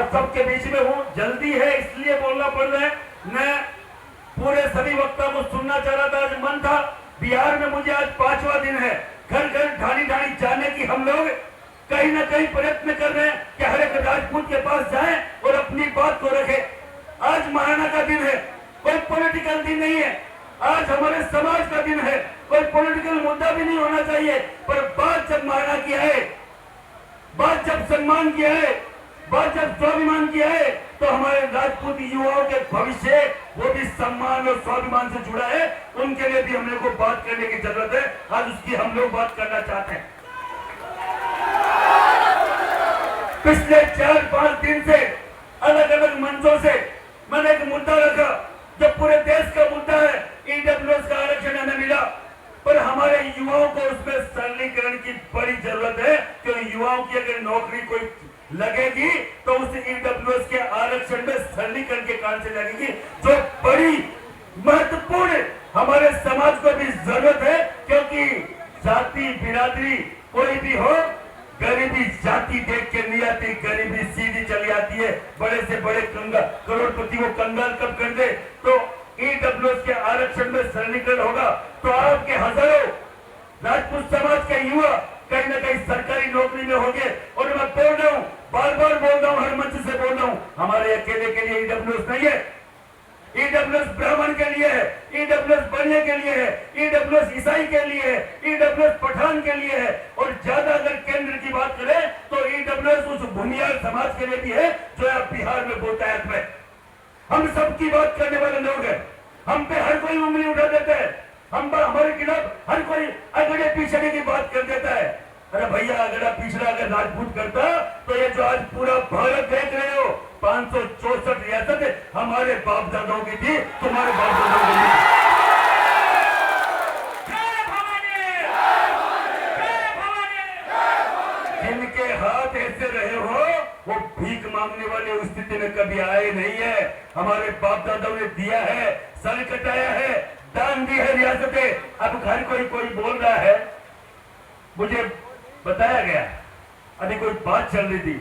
आप सबके बीच में हूँ, जल्दी है इसलिए बोलना पड़ रहा है। मैं पूरे सभी वक्ता को सुनना चाह रहा था, आज मन था। बिहार में मुझे आज 5वां दिन है, घर घर ढाणी ढाणी जाने की हम लोग कहीं ना कहीं प्रयत्न कर रहे हैं कि हर एक राजपूत के पास जाएं और अपनी बात को रखें। आज महाराणा का दिन है, कोई पॉलिटिकल दिन नहीं है। आज हमारे समाज का दिन है, कोई पॉलिटिकल मुद्दा भी नहीं होना चाहिए, पर बात जब महाराणा की है, बात जब सम्मान की है, बात जब स्वाभिमान की है, तो हमारे राजपूत युवाओं के भविष्य वो भी सम्मान और स्वाभिमान से जुड़ा है। उनके लिए भी हम लोग को बात करने की जरूरत है। आज उसकी हम लोग बात करना चाहते हैं। पिछले 4-5 दिन से अलग अलग मंचों से मैंने एक मुद्दा रखा, जो पूरे देश का मुद्दा है। ईडब्ल्यूएस का आरक्षण हमें मिला, पर हमारे युवाओं को उसमें सरलीकरण की बड़ी जरूरत है, क्योंकि युवाओं की अगर नौकरी कोई लगेगी तो उस ईडब्ल्यूएस के आरक्षण में सरलीकरण के कारण से लगेगी, जो बड़ी महत्वपूर्ण हमारे समाज को भी जरूरत है। क्योंकि जाति बिरादरी कोई भी हो, गरीबी जाति देख के नहीं आती, गरीबी सीधी चली आती है। बड़े से बड़े करोड़पति को कंगाल कब कर दे, तो ईडब्ल्यूएस के आरक्षण में सरलीकरण होगा तो आपके हजारों राजपूत समाज के युवा कहीं ना कहीं सरकारी नौकरी में होंगे। और मैं बोल रहा हूँ, बार बार बोल रहा हूँ, हर मंच से बोल रहा हूँ, हमारे अकेले के लिए ईडब्ल्यूएस नहीं है। ईडब्ल्यूएस ब्राह्मण के लिए है, ईडब्ल्यूएस बनिया के लिए है, ईडब्ल्यूएस ईसाई के लिए है, ईडब्ल्यूएस पठान के लिए है। और ज्यादा अगर केंद्र की बात करें तो ईडब्ल्यूएस उस भूमियार समाज के लिए भी है जो आप बिहार में बहुतायत में। हम सबकी बात करने वाले लोग हैं, हम पे हर कोई उंगली उठा देता है, हमारे खिलाफ हर कोई अगड़े पिछड़े की बात कर देता है। अरे भैया, अगड़ा पिछड़ा अगर राजपूत करता तो ये जो आज पूरा भारत देख रहे हो, 564 रियासत हमारे बाप दादाओं की थी, तुम्हारे बाप दादाओं की थी। जिनके हाथ ऐसे रहे हो वो भीख मांगने वाले उस स्थिति में कभी आए नहीं है। हमारे बाप दादाओं ने दिया है, सर कटाया है, दान दी है रियासतें। अब घर कोई बोल रहा है, मुझे बताया गया अभी कोई बात चल रही थी,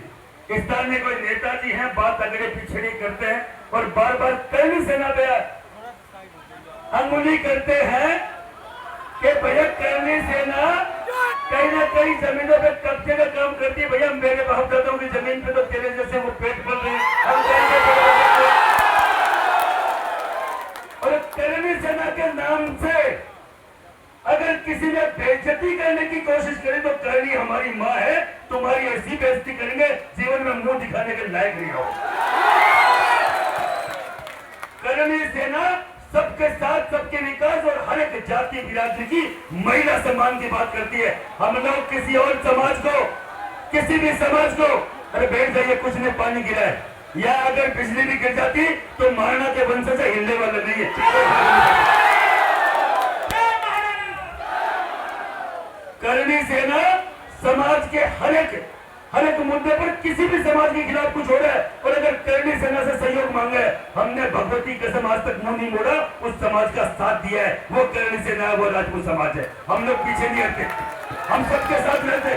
इस तरह में कोई नेताजी हैं, बात अगड़े पिछड़ी करते हैं और बार बार करनी सेना पे अंगुली करते हैं कि भैया करनी सेना कहीं ना कहीं जमीनों पे कब्जे का काम करती है। भैया, मेरे बाप दादाओं की जमीन पे तो तेरे जैसे वो पेट पल रहे हैं। और करनी सेना के नाम से अगर किसी ने बेइज्जती करने की कोशिश करे तो करनी हमारी माँ है, तुम्हारी ऐसी बेइज्जती करेंगे जीवन में मुंह दिखाने के लायक नहीं हो। करनी सेना सबके साथ सबके विकास और हर एक जाति बिरादरी की महिला सम्मान की बात करती है। हम लोग किसी और समाज को, किसी भी समाज को, अरे बैठ जाइए, कुछ ने पानी गिरा है, या अगर बिजली भी गिर जाती तो महाराणा के वंश से हिलने वाला नहीं है। करनी सेना समाज के हर एक मुद्दे पर किसी भी समाज के खिलाफ कुछ हो रहा है और अगर करनी सेना से सहयोग मांगा है, हमने भगवती कसम आज तक मुंह नहीं मोड़ा, उस समाज का साथ दिया है। वो करनी सेना है, वो राजपूत समाज है। हम लोग पीछे नहीं हटते, हम सबके साथ रहते।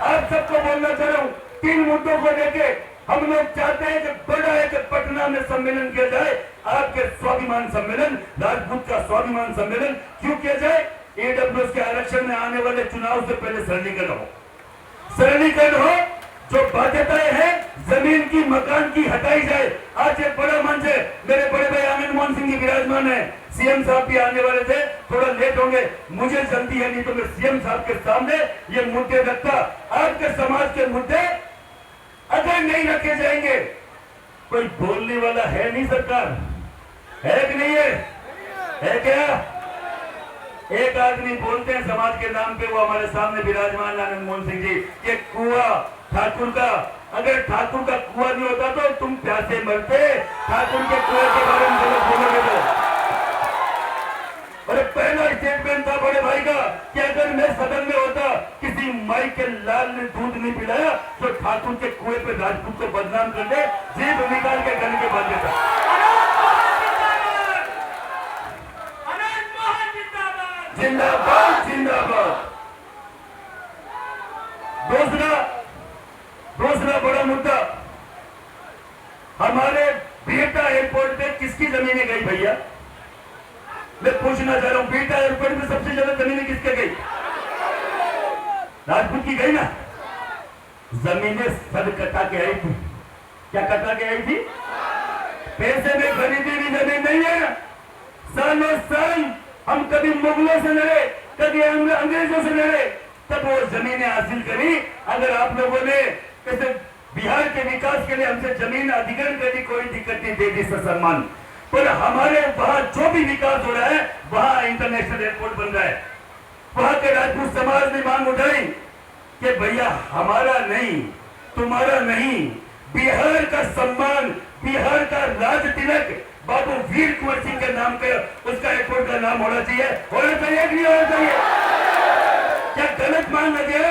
आप सबको बोलना चाह रहा हूँ, 3 मुद्दों को लेके हम लोग चाहते हैं कि बड़ा है कि पटना में सम्मेलन किया जाए, आपके स्वाभिमान सम्मेलन, राजपूत का स्वाभिमान सम्मेलन क्यों किया जाए? ईडब्ल्यूएस के आरक्षण में आने वाले चुनाव से पहले सरलीकरण हो, जो बाध्यताएं हैं जमीन की, मकान की हटाई जाए। आज एक बड़ा मंच है, मेरे बड़े भाई आनंद मोहन सिंह जी विराजमान है, सीएम साहब भी आने वाले थे, थोड़ा लेट होंगे, मुझे जल्दी है, नहीं तो मैं सीएम साहब के सामने ये मुद्दे रखता। आपके समाज के मुद्दे अगर नहीं रखे जाएंगे, कोई बोलने वाला है नहीं, सरकार है कि नहीं है क्या? एक आदमी बोलते हैं समाज के नाम पे, वो हमारे सामने विराजमान आनंद मोहन सिंह जी, ये कुआ ठाकुर का, अगर ठाकुर का कुआ नहीं होता तो तुम प्यासे मरते। ठाकुर के कुएं के बारे में गलत बोलोगे तो। और पहला स्टेटमेंट था बड़े भाई का कि अगर मैं सदन में होता, किसी माई के लाल ने दूध नहीं पिलाया तो ठाकुर के कुएं पे राजपूत को बदनाम कर दे, जीभ निकाल के गले के बांध देता। जिंदाबाद जिंदाबाद। दूसरा बड़ा मुद्दा, पूछना चाह रहा हूं, बेटा एयरपोर्ट में सबसे ज्यादा जमीनें किसके गई? राजपूत की गई ना। जमीनें सब कटा के आई थी। क्या कटा के आई थी? पैसे में खरीदी हुई जमीन नहीं है। सालों साल हम कभी मुगलों से लड़े, कभी अंग्रेजों से लड़े, तब वो जमीनें हासिल करी। अगर आप लोगों ने ऐसे बिहार के विकास के लिए हमसे जमीन अधिग्रहण करनी, कोई दिक्कत नहीं, दे दी सम्मान। पर हमारे वहां जो भी विकास हो रहा है, वहां इंटरनेशनल एयरपोर्ट बन रहा है। वहां के राजपूत समाज ने मांग उठाई कि भैया हमारा नहीं, तुम्हारा नहीं, बिहार का सम्मान, बिहार का राज तिलक बाबू वीर कुंवर सिंह के नाम पे उसका एयरपोर्ट का नाम होना चाहिए। होना चाहिए कि नहीं होना चाहिए? क्या गलत मान लगे?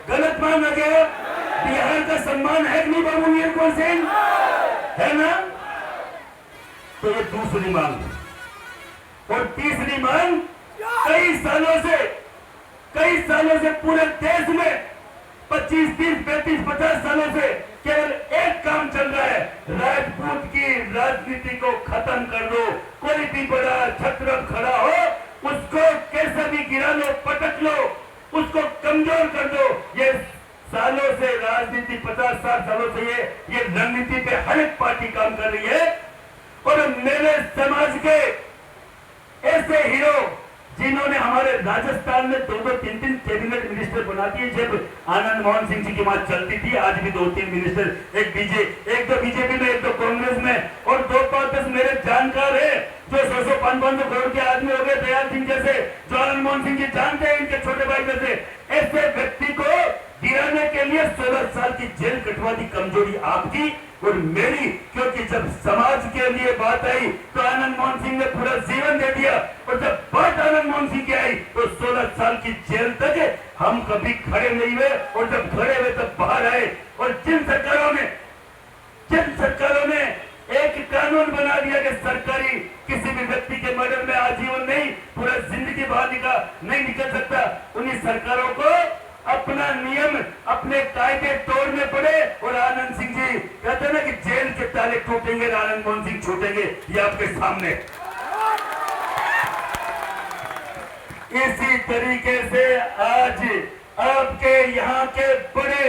गलत मान लगे? बिहार का सम्मान है कि नहीं बाबू वीर कुंवर सिंह? है ना? तो ये दूसरी मांग। और तीसरी मांग, कई सालों से पूरे देश में 25, 30, 35, 50 सालों से केवल एक काम चल रहा है, राजपूत की राजनीति को खत्म कर दो। कोई भी बड़ा छत्र खड़ा हो, उसको कैसे भी गिरा लो, पटक लो, उसको कमजोर कर दो। ये सालों से राजनीति, 50-60 सालों से ये रणनीति पे हर एक पार्टी काम कर रही है। और मेरे समाज के ऐसे हीरो जिन्होंने हमारे राजस्थान में 2-3 कैबिनेट मिनिस्टर बना दिए, जब आनंद मोहन सिंह जी की बात चलती थी, आज भी 2-3 मिनिस्टर, एक तो बीजेपी में, एक तो कांग्रेस में, और 2-5 मेरे जानकार है जो 100-500 करोड़ के आदमी हो गए, दयाल सिंह जैसे, जो आनंद मोहन सिंह जी जानते हैं, इनके छोटे भाई जैसे। ऐसे व्यक्ति को गिराने के लिए 16 साल की जेल कटवा दी। कमजोरी आपकी और मेरी, क्योंकि जब समाज के लिए बात आई तो आनंद मोहन सिंह ने पूरा जीवन दे दिया, और जब बात आनंद मोहन सिंह की आई तो 16 साल की जेल तक हम कभी खड़े नहीं हुए, और जब खड़े हुए तब बाहर आए। और जिन सरकारों ने एक कानून बना दिया कि सरकारी किसी भी व्यक्ति के मर्डर में आजीवन नहीं, पूरा जिंदगी बाहर नहीं निकल सकता, उन्हीं सरकारों को अपना नियम, अपने कायदे तोड़ने पड़े। और आनंद सिंह जी कहते हैं ना कि जेल के ताले टूटेंगे, आनंद मोहन सिंह छूटेंगे, ये आपके सामने। इसी तरीके से आज आपके यहाँ के बड़े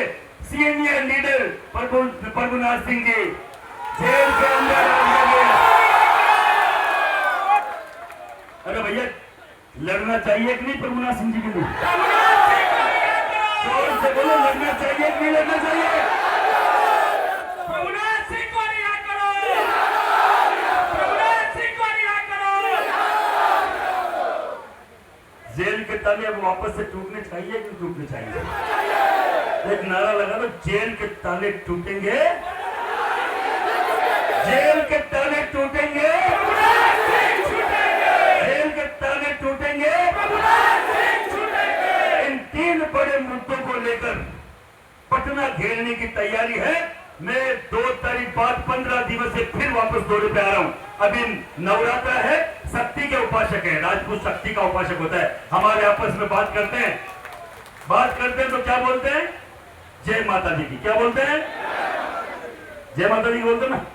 senior leader Prabhunath Singh ji jail के अंदर आ गए। अरे भैया, लड़ना चाहिए कि नहीं प्रभुनाथ सिंह जी के लिए? जोर से बोलो, लड़ना चाहिए कि नहीं लड़ना चाहिए? प्रभुनाथ सिंह को रिहा करो, प्रभुनाथ सिंह को रिहा करो। जेल के ताले अब वापस से टूटने चाहिए कि नहीं टूटने चाहिए? एक नारा लगा दो, जेल के ताले टूटेंगे, जेल के ताले टूटेंगे, जेल के ताले टूटेंगे। इन 3 बड़े मुद्दों को लेकर पटना घेरने की तैयारी है। मैं 2 तारीख बाद 15 दिवस से फिर वापस दौरे पे आ रहा हूं। अभी नवरात्र है, शक्ति के उपासक है, राजपूत शक्ति का उपासक होता है। हमारे आपस में बात करते हैं तो क्या बोलते हैं? जय माता दी की। क्या बोलते हैं? जय माता दी की बोलते ना।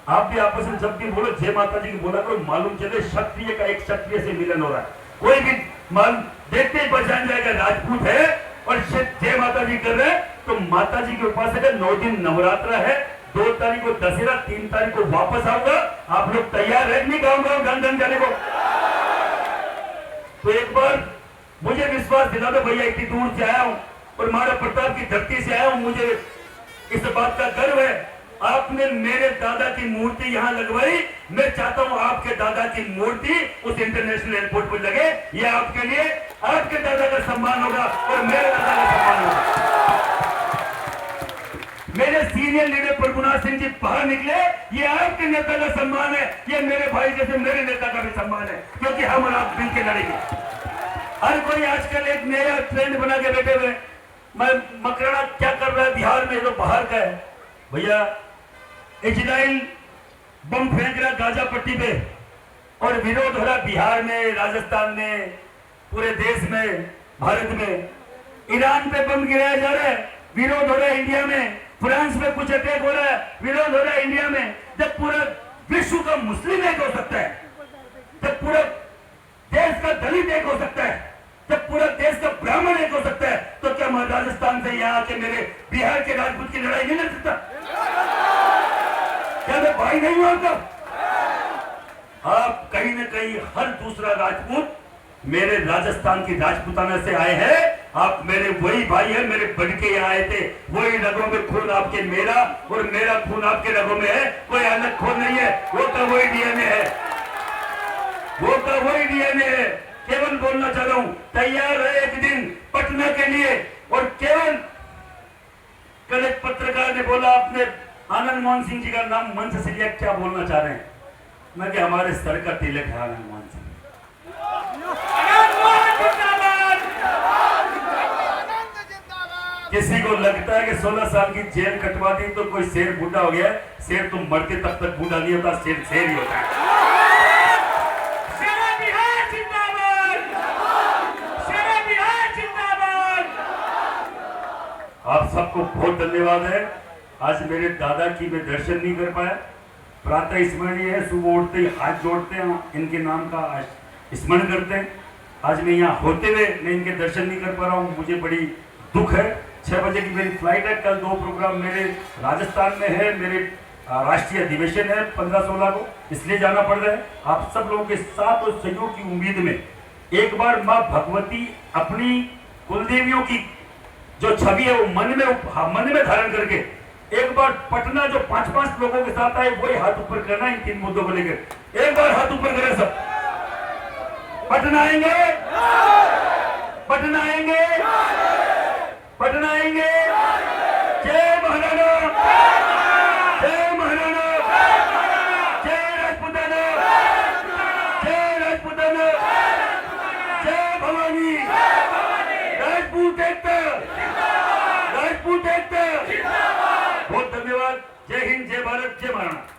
आप भी आपस में जब भी बोलो जय माता जी की बोला करो, मालूम चले क्षत्रिय का एक क्षत्रिय से मिलन हो रहा है। कोई भी मान देखते ही पहचान जाएगा राजपूत है और जय माता जी कर रहे हैं, तो माता जी के उपासक है। 9 दिन नवरात्र है, 2 तारीख को दशहरा, 3 तारीख को वापस आऊंगा। आप लोग तैयार है नहीं गाँव घन जाने को? तो एक बार मुझे विश्वास दिला दो भैया, इतनी दूर से आया हूं और महाराज प्रताप की धरती से आया हूं, मुझे इस बात का गर्व है। आपने मेरे दादा की मूर्ति यहाँ लगवाई, मैं चाहता हूं आपके दादा की मूर्ति उस इंटरनेशनल एयरपोर्ट पर लगे। ये आपके लिए, आपके दादा का सम्मान होगा और मेरे दादा का सम्मान होगा। मेरे सीनियर लीडर प्रभुनाथ सिंह जी बाहर निकले, ये आपके नेता का सम्मान है, ये मेरे भाई जैसे मेरे नेता का भी सम्मान है, क्योंकि हम और आप मिलकर लड़ेंगे। हर कोई आजकल एक नया ट्रेंड बना के बैठे हुए, मैं मकराना क्या कर रहा है बिहार में, तो बाहर का है भैया। इजराइल बम फेंक रहा गाजा पट्टी पे और विरोध हो रहा बिहार में, राजस्थान में, पूरे देश में, भारत में। ईरान पे बम गिराया जा रहा है, विरोध हो रहा है इंडिया में। फ्रांस में कुछ अटैक हो रहा है, विरोध हो रहा है इंडिया में। जब पूरा विश्व का मुस्लिम एक हो सकता है, जब पूरा देश का दलित एक हो सकता है, जब पूरा देश का ब्राह्मण एक हो सकता है, तो क्या मैं राजस्थान से यहाँ के मेरे बिहार के राजपूत की लड़ाई नहीं लड़ सकता? क्या मैं भाई नहीं हूं आपका? आप कहीं न कहीं हर दूसरा राजपूत मेरे राजस्थान की राजपूताना से आए हैं। आप मेरे वही भाई हैं, मेरे बन के यहाँ आए थे। वही रगों में खून आपके मेरा और मेरा खून आपके रगों में है, कोई अलग खून नहीं है। वो का वही डीएनए है, वो का वही डीएनए है। केवल बोलना चाह रहा हूं, तैयार है एक दिन पटना के लिए। और केवल कल एक पत्रकार ने बोला, आपने आनंद मोहन सिंह जी का नाम मंच से लिया, क्या बोलना चाह रहे हैं? मैं कि हमारे सर का तिलक है आनंद मोहन सिंह। किसी को लगता है कि 16 साल की जेल कटवा दी तो कोई शेर बूढ़ा हो गया? शेर तुम मरते तब तक बूढ़ा नहीं होता, शेर शेर ही होता है। आप सबको बहुत धन्यवाद है। आज मेरे दादा की मैं दर्शन नहीं कर पाया। प्रातः स्मरणीय है, सुबह उठते ही हाथ जोड़ते हैं, इनके नाम का स्मरण करते हैं। आज मैं यहाँ होते हुए मैं इनके दर्शन नहीं कर पा रहा हूँ, मुझे बड़ी दुख है। 6 बजे की मेरी फ्लाइट है, कल 2 प्रोग्राम मेरे राजस्थान में है, मेरे राष्ट्रीय अधिवेशन है 15-16 को, इसलिए जाना पड़ रहा है। आप सब लोगों के साथ और सहयोग की उम्मीद में एक बार माँ भगवती अपनी कुलदेवियों की जो छवि है वो मन में धारण करके एक बार पटना जो 5-5 लोगों के साथ आए, वही हाथ ऊपर करना इन 3 मुद्दों को लेकर। एक बार हाथ ऊपर करें सब। पटना आएंगे, पटना आएंगे, पटना आएंगे। जय महाराणा, जय महाराणा, जय राजपूताना, जय राजपूताना, जय भवानी, राजपूत एकता, राजपूत एकता। बहुत धन्यवाद। जय हिंद, जय भारत, जय महाराणा।